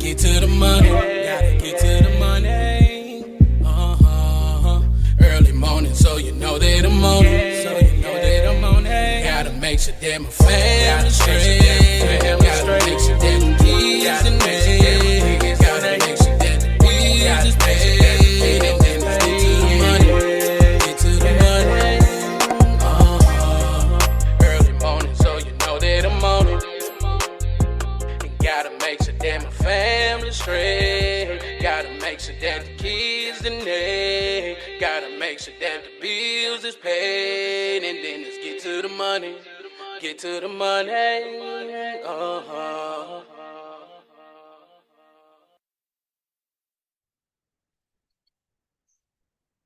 get to the money. Gotta get to the money. Early morning, so you know that I'm on it. So you know that I'm on it. Gotta make sure that my family straight. Gotta make sure that the kids and me. Gotta make sure that the bills is paid. And then let's get to the money. Get to the money. Early morning, so you know that I'm on it. And gotta make sure that my family straight. Gotta make sure that the kids and they. Gotta make sure that the bills is paid. And then let's get to the money. Get to the money.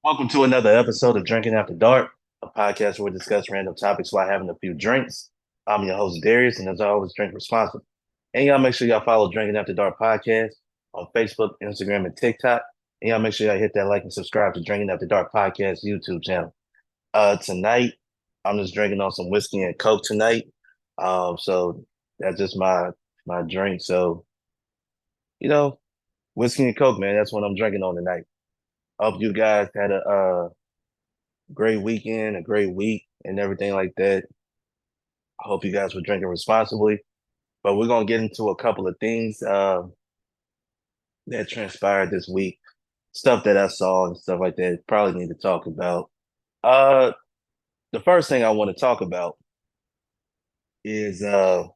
Welcome to another episode of Drinking After Dark, a podcast where we discuss random topics while having a few drinks. I'm your host, Darius, and as always, drink responsibly. And y'all make sure y'all follow Drinking After Dark podcast on Facebook, Instagram, and TikTok. And y'all make sure y'all hit that like and subscribe to Drinking After Dark podcast YouTube channel. Tonight, I'm just drinking on some whiskey and Coke tonight. So that's just my drink. So, whiskey and Coke, man, that's what I'm drinking on tonight. Hope you guys had a great weekend, a great week, and everything like that. I hope you guys were drinking responsibly. But we're gonna get into a couple of things that transpired this week, stuff that I saw and stuff like that. Probably need to talk about. Uh, the first thing I want to talk about is y'all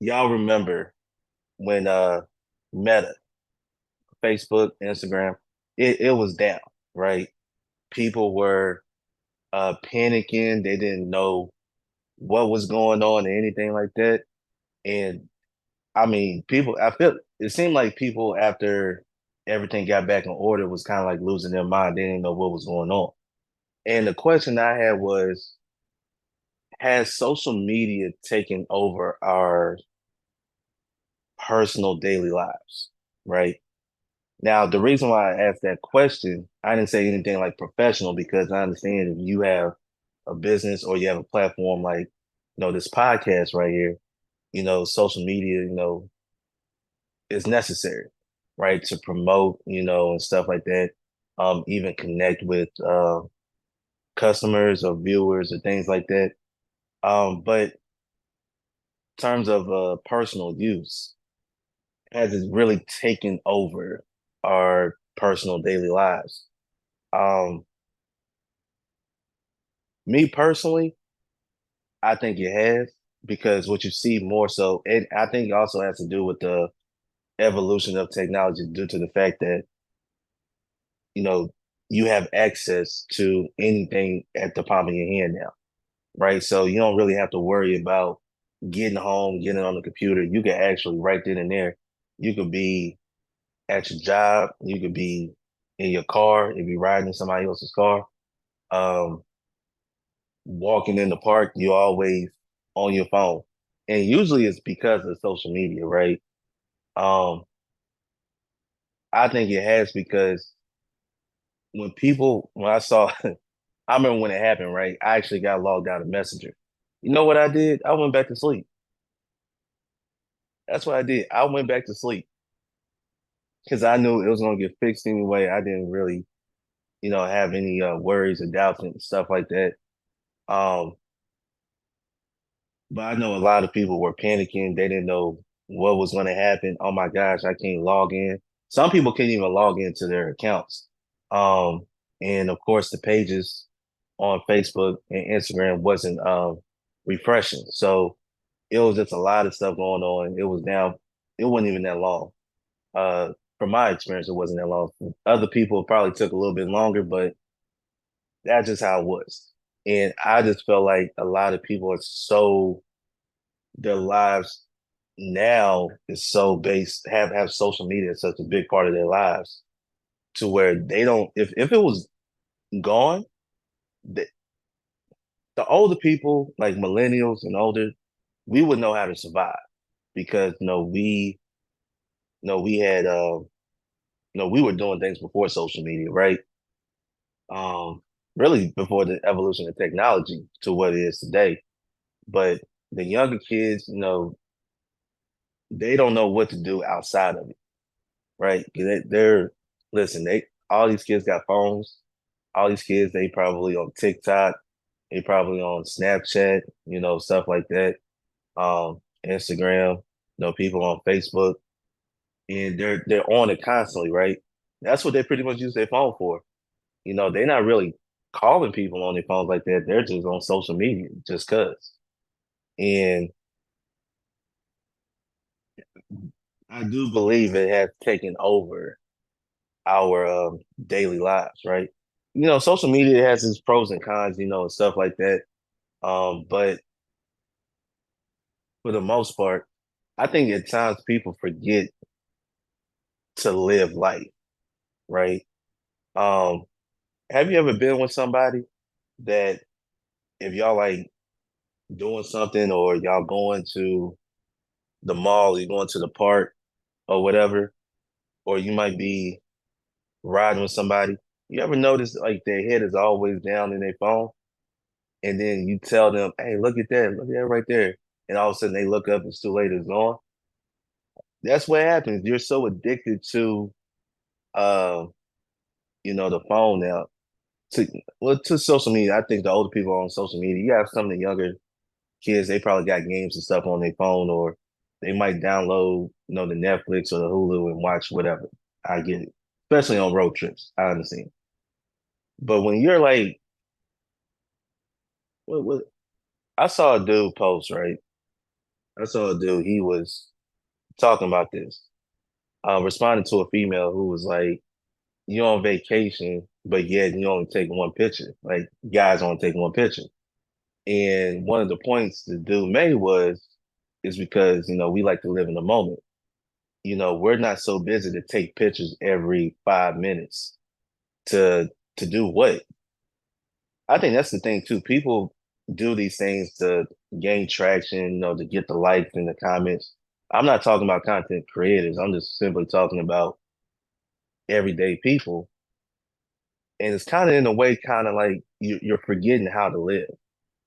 remember when Meta, Facebook, Instagram, it was down, right? People were panicking. They didn't know what was going on or anything like that. And I mean, I feel it seemed like people after everything got back in order was kind of like losing their mind. They didn't know what was going on. And the question I had was, has social media taken over our personal daily lives? Right? Now, the reason why I asked that question, I didn't say anything like professional because I understand if you have a business or you have a platform like, this podcast right here, social media, is necessary, right? To promote, and stuff like that. Even connect with customers or viewers or things like that. But in terms of personal use, has it really taken over our personal daily lives? Um, Me personally, I think it has because what you see more so, and I think it also has to do with the evolution of technology due to the fact that, you know, you have access to anything at the palm of your hand now, right? So you don't really have to worry about getting home, getting on the computer. You can actually right then and there, you could be at your job, you could be in your car, if you're riding in somebody else's car. Um, Walking in the park, you're always on your phone. And usually it's because of social media, right? Um, I think it has because when I saw, I remember when it happened, right? I actually got logged out of Messenger. You know what I did? I went back to sleep. That's what I did. I went back to sleep because I knew it was going to get fixed anyway. I didn't really, have any worries or doubts and stuff like that. Um, But I know a lot of people were panicking. They didn't know what was going to happen. Oh my gosh, I can't log in. Some people can't even log into their accounts. Um, and of course, the pages on Facebook and Instagram wasn't refreshing. So it was just a lot of stuff going on. It was down. It wasn't even that long. From my experience, it wasn't that long. Other people probably took a little bit longer, but that's just how it was. And I just felt like a lot of people are their lives now is so based have social media as such a big part of their lives to where they don't if it was gone the, the older people like millennials and older we would know how to survive because we had we were doing things before social media, right? um really before the evolution of technology to what it is today. But the younger kids, they don't know what to do outside of it, right? They're listen, they all these kids got phones. All these kids, they probably on TikTok, they probably on Snapchat, stuff like that. Instagram, people on Facebook, and they're on it constantly, right? That's what they pretty much use their phone for. They're not really calling people on their phones like that. They're just on social media just cause. And I do believe it has taken over our daily lives, right? Social media has its pros and cons, and stuff like that. But for the most part, I think at times people forget to live life, right? Um, have you ever been with somebody that if y'all like doing something or y'all going to the mall, you're going to the park or whatever, or you might be riding with somebody, you ever notice like their head is always down in their phone? And then you tell them, hey, look at that right there. And all of a sudden they look up, it's too late, it's gone. That's what happens. You're so addicted to uh, the phone now. To social media. I think the older people on social media, you have some of the younger kids, they probably got games and stuff on their phone, or they might download, the Netflix or the Hulu and watch whatever. I get it. Especially on road trips. I understand. But when you're like, what I saw a dude post, right? I saw a dude, he was talking about this, responding to a female who was like, you're on vacation, but yet you only take one picture. Like guys only take one picture. And one of the points the dude made was, is because, we like to live in the moment. We're not so busy to take pictures every 5 minutes to do what? I think that's the thing too. People do these things to gain traction, to get the likes and the comments. I'm not talking about content creators. I'm just simply talking about everyday people. And it's kind of in a way, kind of like you're forgetting how to live,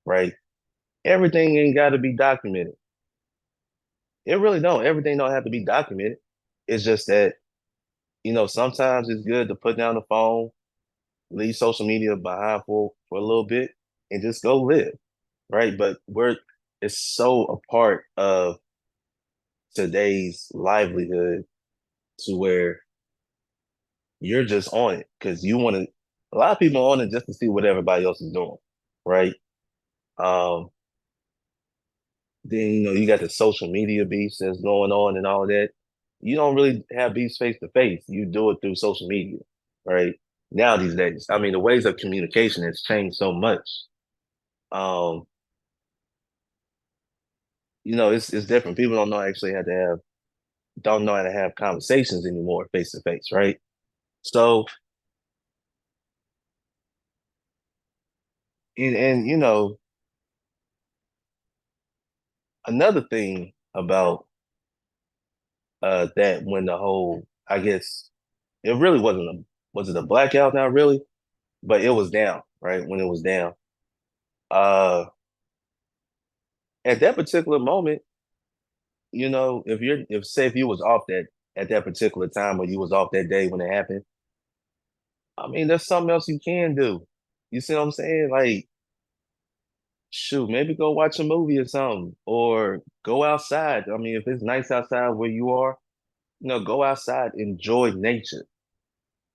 right? Everything ain't got to be documented. It really don't. Everything don't have to be documented. It's just that, sometimes it's good to put down the phone, leave social media behind for a little bit and just go live, right? But it's so a part of today's livelihood to where you're just on it because you want to. A lot of people are on it just to see what everybody else is doing, right? Um, then you got the social media beefs that's going on and all of that. You don't really have beefs face to face. You do it through social media, right? Now these days, I mean, the ways of communication has changed so much. Um, it's different. People don't know how to have conversations anymore face to face, right? So, and another thing about that when the whole, I guess it really was it a blackout? Not really, but it was down, right? When it was down. Uh, at that particular moment, if you was off that at that particular time or you was off that day when it happened, I mean, there's something else you can do. You see what I'm saying? Like, shoot, maybe go watch a movie or something, or go outside. I mean, if it's nice outside where you are, go outside, enjoy nature,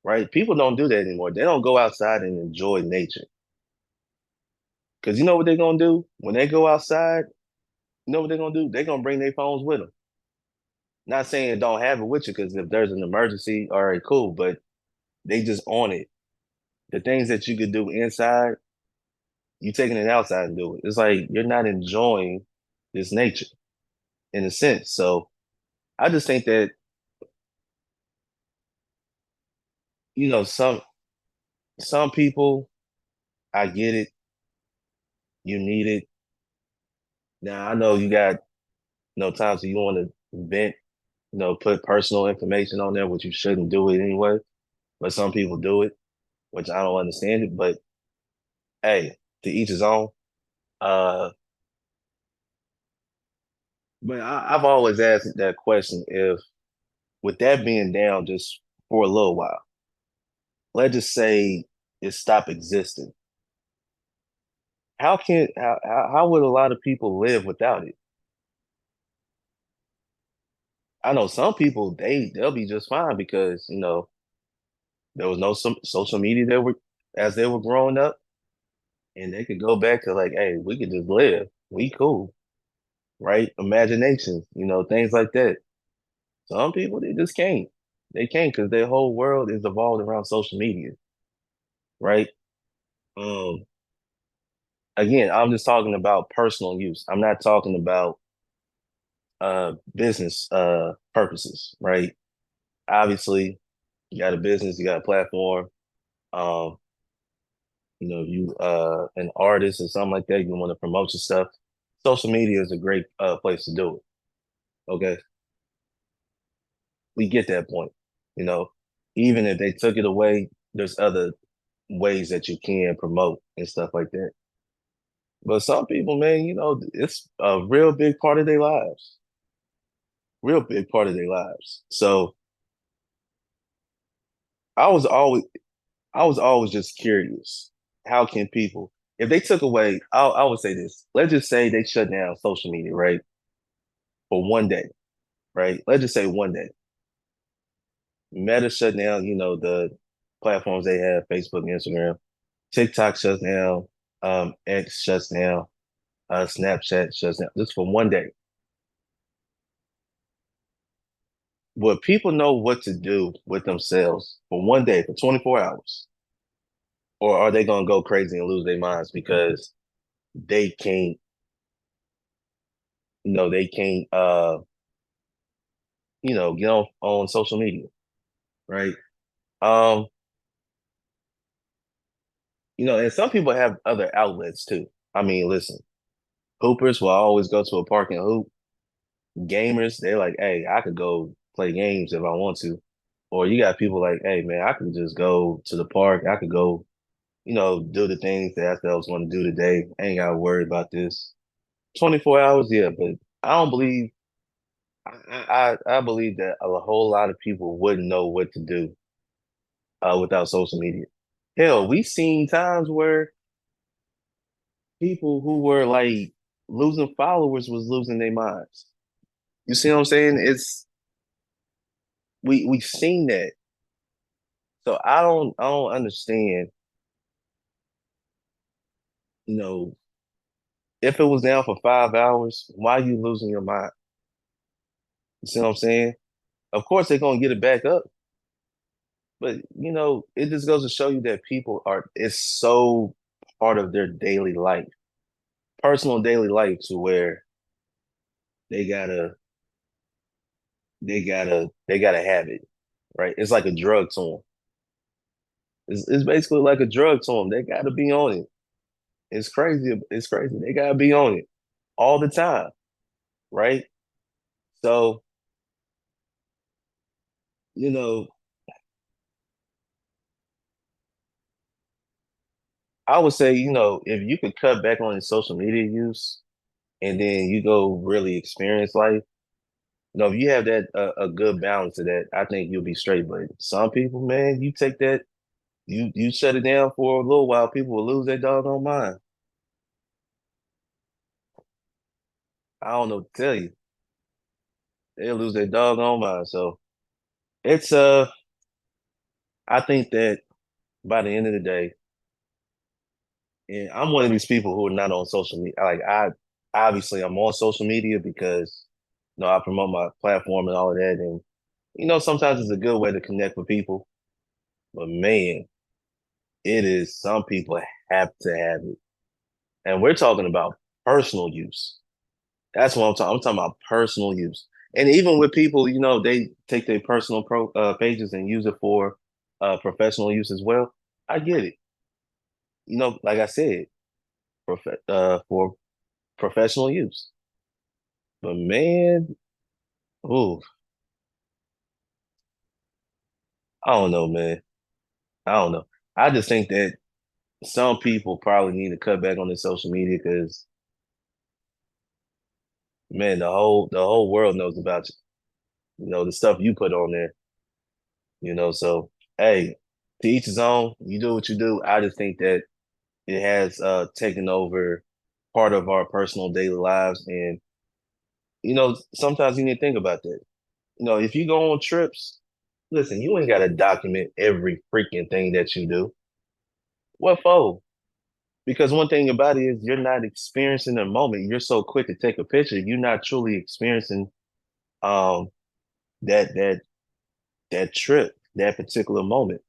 right? People don't do that anymore. They don't go outside and enjoy nature. Because you know what they're gonna do? When they go outside, you know what they're gonna do? They're gonna bring their phones with them. Not saying don't have it with you, because if there's an emergency, all right, cool. But they just on it. The things that you could do inside, you taking it outside and do it. It's like you're not enjoying this nature in a sense. So I just think that, some people, I get it, you need it. Now I know you got times that you want to vent, put personal information on there, which you shouldn't do it anyway. But some people do it, which I don't understand it. But hey, to each his own. Uh, But I've always asked that question if, with that being down just for a little while, let's just say it stopped existing. How would a lot of people live without it? I know some people they'll be just fine because there was no some social media that were as they were growing up, and they could go back to like, hey, we could just live, we cool, right? Imaginations, things like that. Some people they just can't. They can't because their whole world is evolved around social media, right? Um, Again, I'm just talking about personal use. I'm not talking about business purposes, right? Obviously, you got a business, you got a platform. Um, if you an artist or something like that, you want to promote your stuff. Social media is a great place to do it. Okay, we get that point. You know, even if they took it away, there's other ways that you can promote and stuff like that. But some people, man, it's a real big part of their lives. Real big part of their lives. So I was always I was always just curious. How can people, if they took away, I would say this. Let's just say they shut down social media, right? For one day, right? Let's just say one day. Meta shut down, the platforms they have, Facebook, Instagram. TikTok shuts down, X shuts down, Snapchat shuts down, just for one day. Would people know what to do with themselves for one day, for 24 hours? Or are they gonna go crazy and lose their minds because they can't, they can't get on social media, right? Um, and some people have other outlets too. I mean, listen, hoopers will always go to a park and hoop. Gamers, they're like, hey, I could go play games if I want to. Or you got people like, hey man, I could just go to the park. I could go, do the things that I was going to do today. I ain't gotta worry about this. 24 hours, yeah, but I don't believe I believe that a whole lot of people wouldn't know what to do without social media. Hell, we seen times where people who were like losing followers was losing their minds. You see what I'm saying? We've seen that. So I don't understand, you know, if it was down for 5 hours, why are you losing your mind? You see what I'm saying? Of course they're gonna get it back up, but it just goes to show you that people are it's so part of their daily life, personal daily life to where they gotta they gotta have it, right? It's like a drug to them. It's basically like a drug to them. They gotta be on it. It's crazy. It's crazy. They gotta be on it all the time, right? So, you know, I would say, if you could cut back on your social media use and then you go really experience life, if you have that a good balance of that, I think you'll be straight. But some people, man, you take that, you shut it down for a little while, people will lose their doggone mind. I don't know what to tell you. They'll lose their doggone mind. So it's I think that by the end of the day, and I'm one of these people who are not on social media. Like obviously I'm on social media because I promote my platform and all of that. And sometimes it's a good way to connect with people. But man, it is some people have to have it. And we're talking about personal use. That's what I'm talking. I'm talking about personal use. And even with people, they take their personal pages and use it for professional use as well. I get it. Like I said, for professional use. But man, ooh, I don't know, man. I don't know. I just think that some people probably need to cut back on their social media because man, the whole world knows about you. The stuff you put on there. So hey, to each his own. You do what you do. I just think that it has taken over part of our personal daily lives, and sometimes you need to think about that. If you go on trips, listen, you ain't got to document every freaking thing that you do. What for? Because one thing about it is you're not experiencing the moment. You're so quick to take a picture. You're not truly experiencing um that that trip, that particular moment.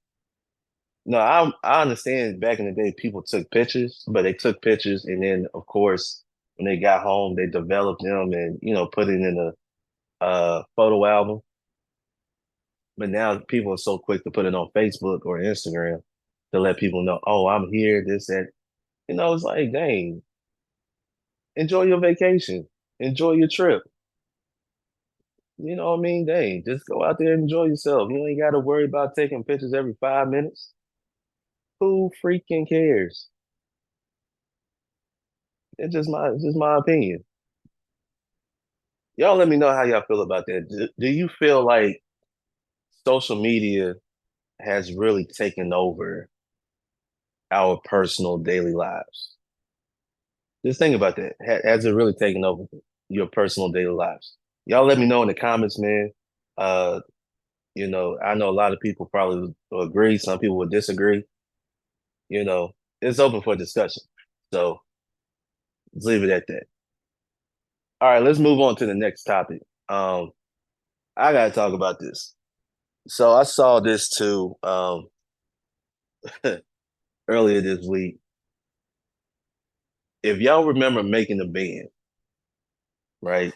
No, I understand back in the day people took pictures, but they took pictures and then of course when they got home they developed them and put it in a photo album. But now people are so quick to put it on Facebook or Instagram to let people know, oh, I'm here, this, that. It's like, dang, enjoy your vacation, enjoy your trip. You know what I mean? Dang, just go out there and enjoy yourself. You ain't got to worry about taking pictures every 5 minutes. Who freaking cares? It's just my opinion. Y'all let me know how y'all feel about that. Do you feel like social media has really taken over our personal daily lives? Just think about that. Has it really taken over your personal daily lives? Y'all let me know in the comments, man. Uh, I know a lot of people probably will agree, some people will disagree. You know, it's open for discussion. So let's leave it at that. All right, let's move on to the next topic. I gotta talk about this. So I saw this too earlier this week. If y'all remember making a band, right?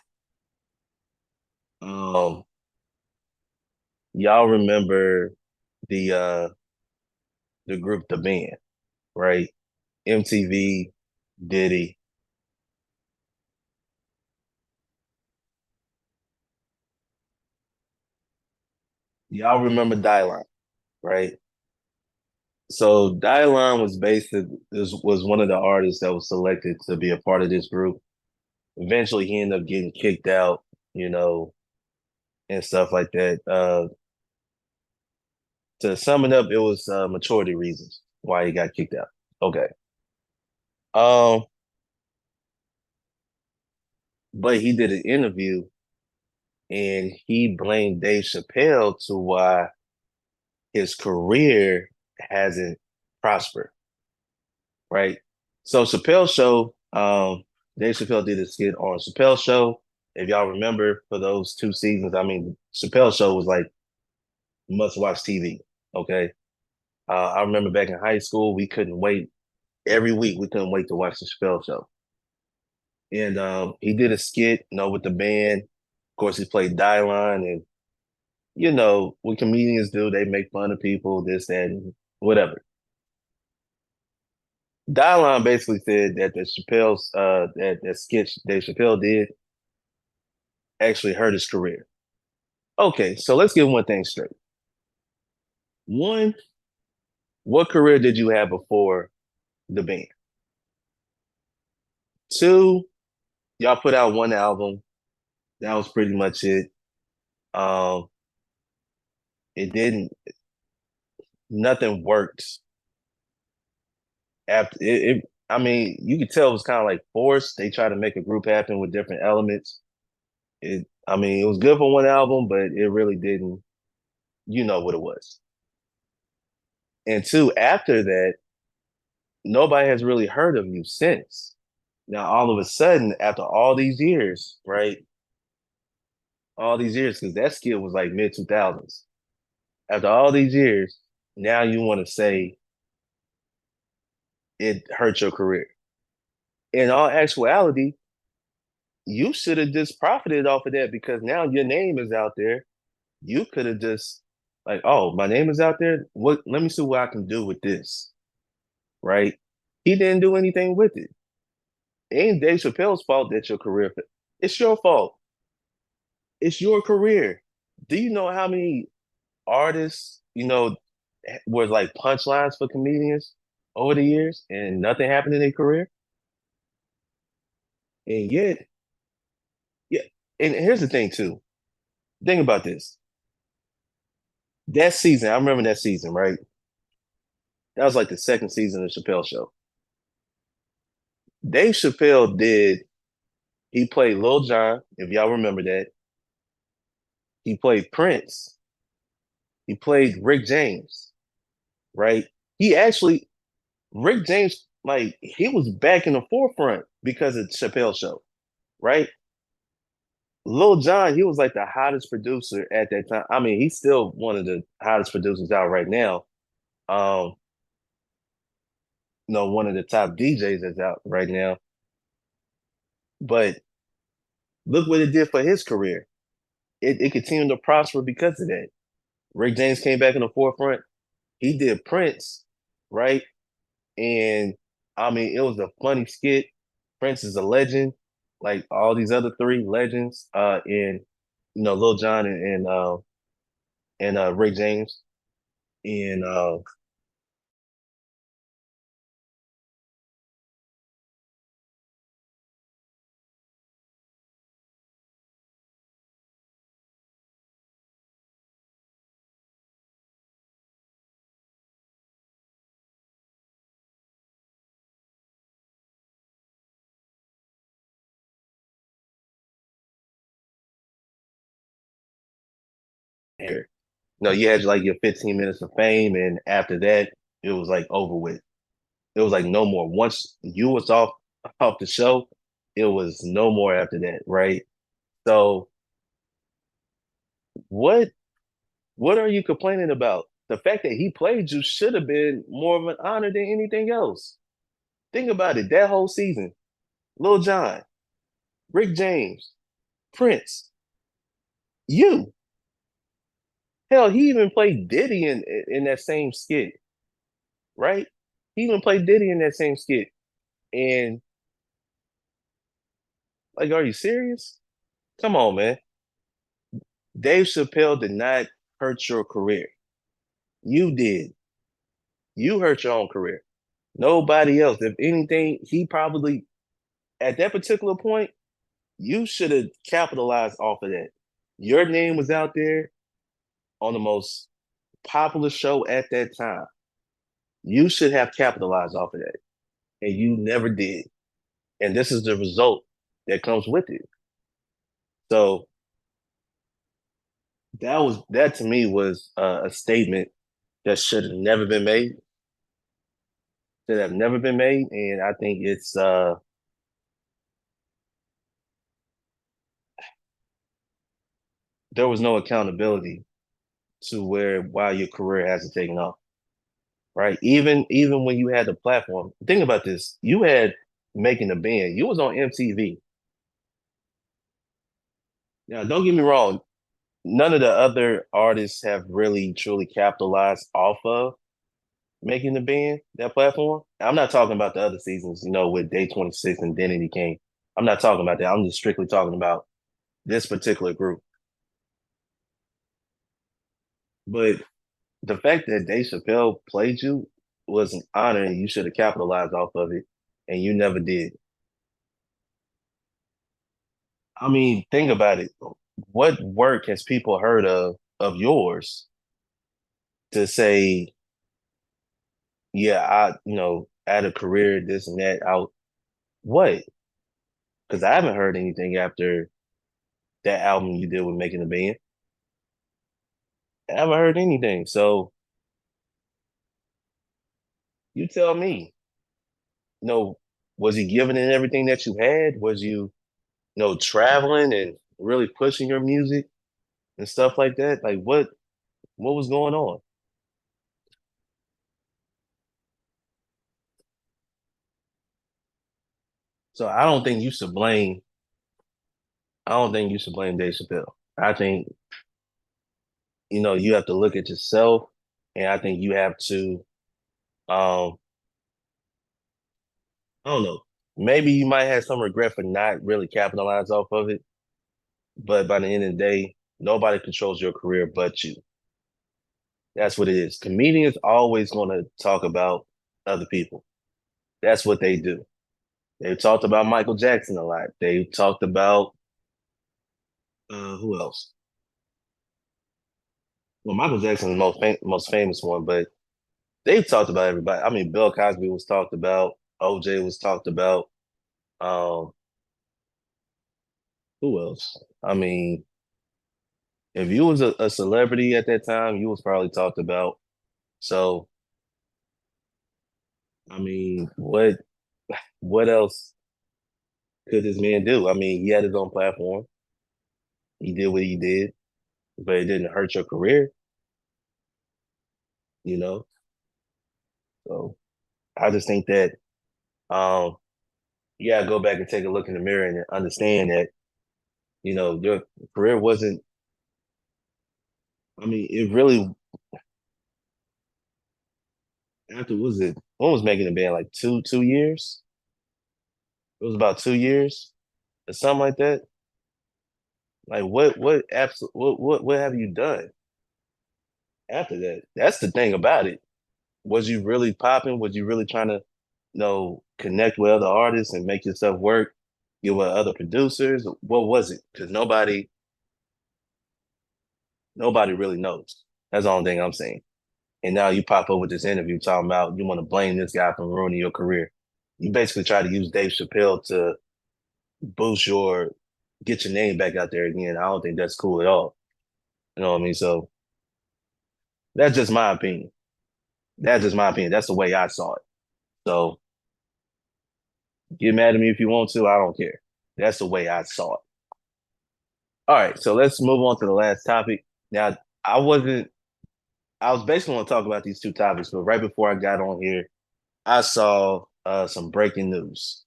Um, y'all remember the group The Band, right? MTV, Diddy. Y'all remember Dylan, right? So Dylan was was one of the artists that was selected to be a part of this group. Eventually he ended up getting kicked out, you know, and stuff like that. To sum it up, it was maturity reasons why he got kicked out. Okay. Um, but he did an interview and he blamed Dave Chappelle to why his career hasn't prospered, right? So Chappelle show, Dave Chappelle did a skit on Chappelle show. If y'all remember for those 2 seasons, I mean, Chappelle show was like must watch TV. Okay. I remember back in high school, we couldn't wait every week. We couldn't wait to watch the Chappelle show. And he did a skit, with the band. Of course, he played Dylon, and what comedians do, they make fun of people, this, that, and whatever. Dylon basically said that the Chappelle's that sketch Dave Chappelle did actually hurt his career. Okay, so let's get one thing straight. One, what career did you have before the band? Two, y'all put out one album. That was pretty much it. Um, it didn't. Nothing worked after it. I mean, you could tell it was kind of like forced. They tried to make a group happen with different elements. I mean, it was good for one album, but it really didn't. You know what it was. And two, after that, nobody has really heard of you since. Now, all of a sudden, after all these years, right? All these years, because that skit was like mid 2000s. After all these years, now you want to say it hurt your career. In all actuality, you should have just profited off of that because now your name is out there. You could have just like, oh, my name is out there. What? Let me see what I can do with this. Right? He didn't do anything with it. It ain't Dave Chappelle's fault that your career. It's your fault. It's your career. Do you know how many artists were like punchlines for comedians over the years, and nothing happened in their career? And yet, And here's the thing too. Think about this. That season, I remember that season, right? That was like the second season of the Chappelle show. Dave Chappelle did, he played Lil Jon, if y'all remember that. He played Prince. He played Rick James, right? He actually, Rick James, like, he was back in the forefront because of Chappelle show, right? Lil Jon, he was like the hottest producer at that time. I mean, he's still one of the hottest producers out right now. Um, one of the top DJs that's out right now. But look what it did for his career. It continued to prosper because of that. Rick James came back in the forefront. He did Prince, right? And I mean, it was a funny skit. Prince is a legend, like all these other three legends, in Lil Jon and Rick James. And here. No, you had like your 15 minutes of fame, and after that, it was like over with. It was like no more. Once you was off the show, it was no more after that, right? So what what are you complaining about? The fact that he played you should have been more of an honor than anything else. Think about it. That whole season, Lil Jon, Rick James, Prince, you. Hell, he even played Diddy in that same skit, right? He even played Diddy in that same skit. And like, are you serious? Come on, man. Dave Chappelle did not hurt your career. You did. You hurt your own career. Nobody else. If anything, he probably at that particular point, you should have capitalized off of that. Your name was out there on the most popular show at that time. You should have capitalized off of that. And you never did. And this is the result that comes with it. So that to me was a statement that should have never been made. Should have never been made. And I think there was no accountability to where while your career hasn't taken off. Right. Even when you had the platform, think about this. You had making a band. You was on MTV. Now, don't get me wrong. None of the other artists have really truly capitalized off of making the band that platform. I'm not talking about the other seasons, with Day 26 and Identity King. I'm not talking about that. I'm just strictly talking about this particular group. But the fact that Dave Chappelle played you was an honor, and you should have capitalized off of it, and you never did. I mean, think about it. What work has people heard of yours to say, yeah, had a career, this and that, out what? Because I haven't heard anything after that album you did with Making the Band. I haven't heard anything. So you tell me, you know, was he giving it everything that you had? Was traveling and really pushing your music and stuff like that? Like what was going on? So I don't think you should blame Dave Chappelle. I think, you have to look at yourself, and I think you have to, um, I don't know, maybe you might have some regret for not really capitalizing off of it, but by the end of the day, nobody controls your career but you. That's what it is. Comedians always going to talk about other people. That's what they do. They talked about Michael Jackson a lot. They talked about Who else? Well, Michael Jackson is the most famous one, but they've talked about everybody. I mean, Bill Cosby was talked about. OJ was talked about. Um, who else? I mean, if you was a celebrity at that time, you was probably talked about. So, I mean, what else could this man do? I mean, he had his own platform. He did what he did, but it didn't hurt your career, you know? So I just think that um you gotta go back and take a look in the mirror and understand that, your career wasn't, I mean, it really after was it when was making the band like 2 years? It was about 2 years or something like that. Like what have you done after that? That's the thing about it. Was you really popping? Was you really trying to, connect with other artists and make yourself work? Get with other producers? What was it? Because nobody really knows. That's the only thing I'm saying. And now you pop up with this interview talking about you want to blame this guy for ruining your career. You basically try to use Dave Chappelle to boost get your name back out there again. I don't think that's cool at all. You know what I mean? So that's just my opinion. That's just my opinion. That's the way I saw it. So get mad at me if you want to. I don't care. That's the way I saw it. All right, so let's move on to the last topic. Now, I wasn't. I was basically going to talk about these two topics, but right before I got on here, I saw some breaking news.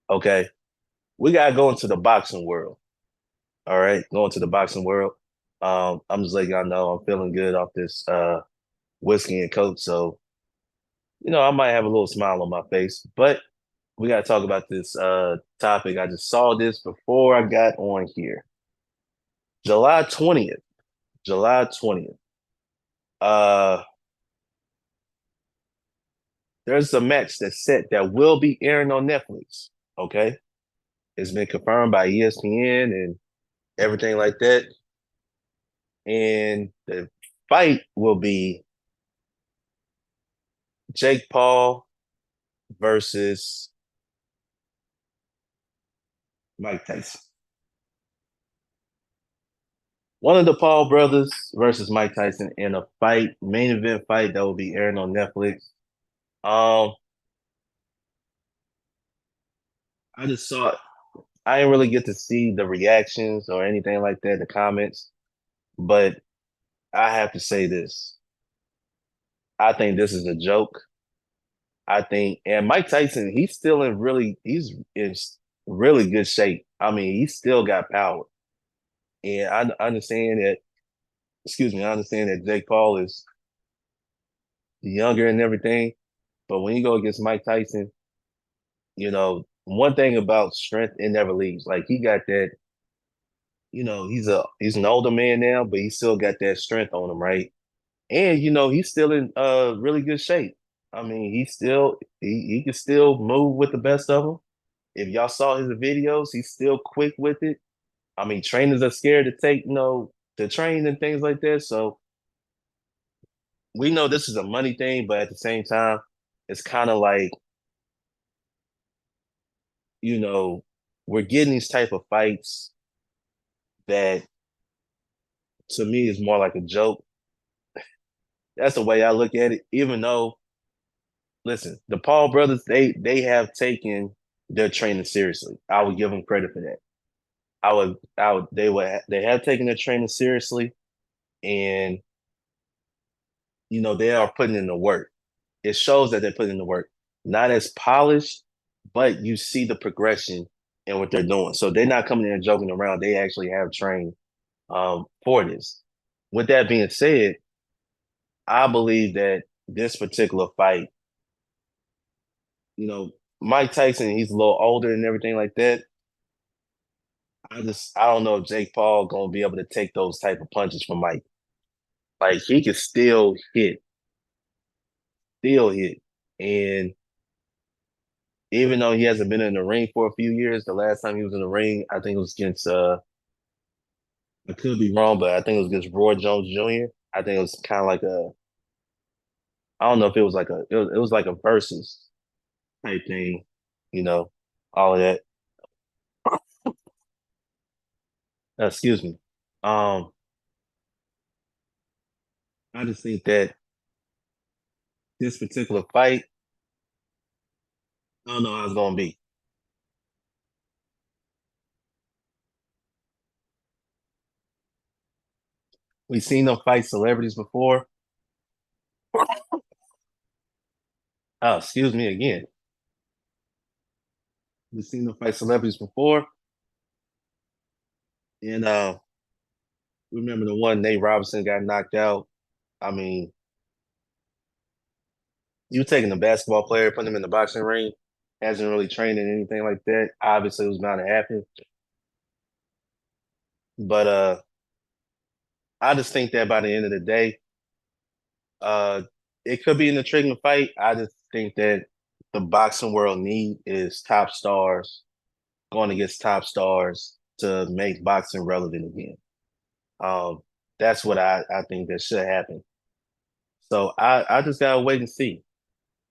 Okay, we gotta go into the boxing world. All right, going to the boxing world. I'm just letting y'all know I'm feeling good off this whiskey and coke, so I might have a little smile on my face. But we gotta talk about this topic. I just saw this before I got on here. July 20th. July 20th. Uh, there's a match that's set that will be airing on Netflix. Okay, it's been confirmed by ESPN and everything like that. And the fight will be Jake Paul versus Mike Tyson. One of the Paul brothers versus Mike Tyson in a fight, main event fight that will be airing on Netflix. Um, I just saw it. I didn't really get to see the reactions or anything like that, the comments, but I have to say this. I think this is a joke. I think, and Mike Tyson, he's in really good shape. I mean, he's still got power. And I understand that, excuse me, I understand that Jake Paul is younger and everything, but when you go against Mike Tyson, one thing about strength, it never leaves. Like he got that, he's an older man now, but he still got that strength on him, right? And he's still in really good shape. I mean, he can still move with the best of them. If y'all saw his videos, he's still quick with it. I mean, trainers are scared to take, to train and things like that. So we know this is a money thing, but at the same time, it's kind of like, you know, we're getting these type of fights that to me is more like a joke. That's the way I look at it. Even though, listen, the Paul brothers, they have taken their training seriously. I would give them credit for that. They have taken their training seriously, and they are putting in the work. It shows that they're putting in the work. Not as polished, but you see the progression in what they're doing. So they're not coming in and joking around. They actually have trained for this. With that being said, I believe that this particular fight, you know, Mike Tyson, he's a little older and everything like that. I don't know if Jake Paul gonna be able to take those type of punches from Mike. Like he can still hit. And even though he hasn't been in the ring for a few years, the last time he was in the ring, I think it was against I could be wrong, but I think it was against Roy Jones Jr. I think it was kind of like a, I don't know if it was like it was like a versus type thing, you know, all of that. Excuse me. Um, I just think that this particular fight, I don't know how it's gonna be. We've seen them fight celebrities before. Oh, excuse me again. We've seen them fight celebrities before, and remember the one Nate Robinson got knocked out. I mean, you taking a basketball player, putting him in the boxing ring, hasn't really trained in anything like that. Obviously, it was bound to happen. But I just think that by the end of the day, uh, it could be an intriguing fight. I just think that the boxing world need is top stars going against top stars to make boxing relevant again. Um, that's what I think that should happen. So I just gotta wait and see.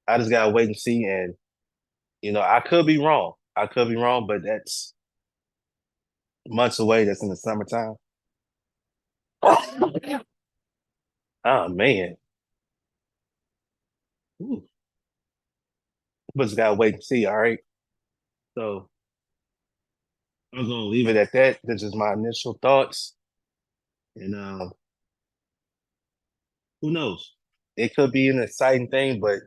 I just gotta wait and see, and I could be wrong. I could be wrong, but that's months away. That's in the summertime. Oh man, Ooh. We just gotta wait and see. All right. So I'm gonna leave it at that. This is my initial thoughts, and who knows? It could be an exciting thing, but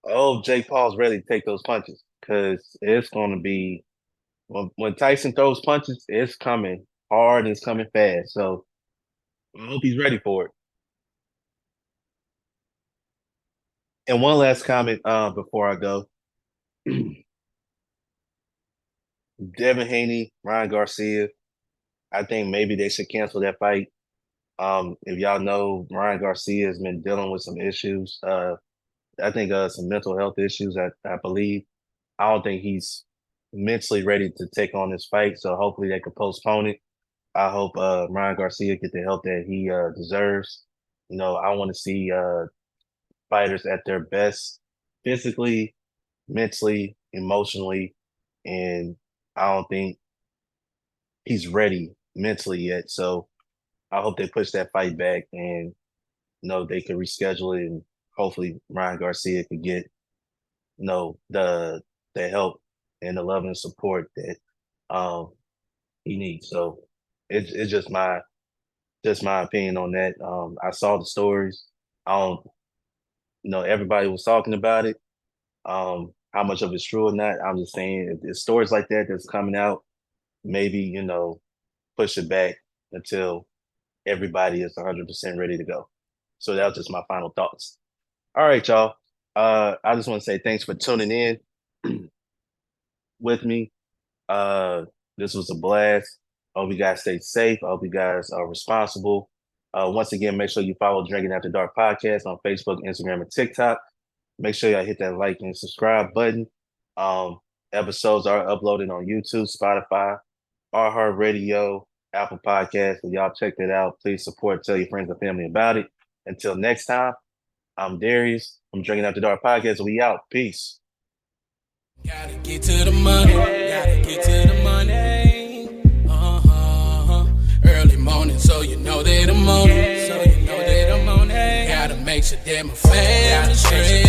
oh, Jake Paul's ready to take those punches because it's gonna be when Tyson throws punches, it's coming hard, it's coming fast. So I hope he's ready for it. And one last comment before I go. Devin Haney, Ryan Garcia. I think maybe they should cancel that fight. If y'all know, Ryan Garcia has been dealing with some issues. I think some mental health issues. I believe. I don't think he's mentally ready to take on this fight. So hopefully they can postpone it. I hope Ryan Garcia get the help that he deserves. I want to see fighters at their best, physically, mentally, emotionally, and I don't think he's ready mentally yet. So I hope they push that fight back and they could reschedule it and hopefully Ryan Garcia could get the help and the love and support that um he needs. So it's just my opinion on that. I saw the stories. I don't everybody was talking about it. How much of it's true or not, I'm just saying if there's stories like that that's coming out, maybe, push it back until everybody is 100% ready to go. So that was just my final thoughts. All right, y'all. I just want to say thanks for tuning in with me. This was a blast. I hope you guys stay safe. I hope you guys are responsible. Once again, make sure you follow Drinking After Dark Podcast on Facebook, Instagram, and TikTok. Make sure y'all hit that like and subscribe button. Um, Episodes are uploaded on YouTube, Spotify, iHeartRadio, Apple Podcasts. So y'all check that out. Please support, tell your friends and family about it. Until next time, I'm Darius. I'm Drinking After Dark Podcast. We out. Peace. Gotta get to the money. Gotta get to the money. Early morning, so you know that I'm on it. So you know that I'm on it. Gotta make sure that my family straight.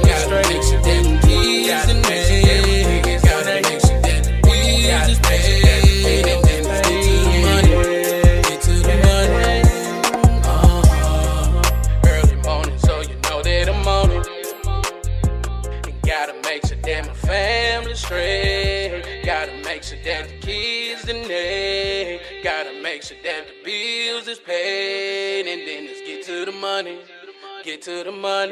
Gotta make sure that the kids and me. Gotta make sure that the bills is paid. And then let's get to the money. Get to the money. Early morning, so you know that I'm on it. And gotta make sure that my family straight. Gotta make sure that the kids and they. Gotta make sure that the bills is paid. And then let's get to the money. Get to the money.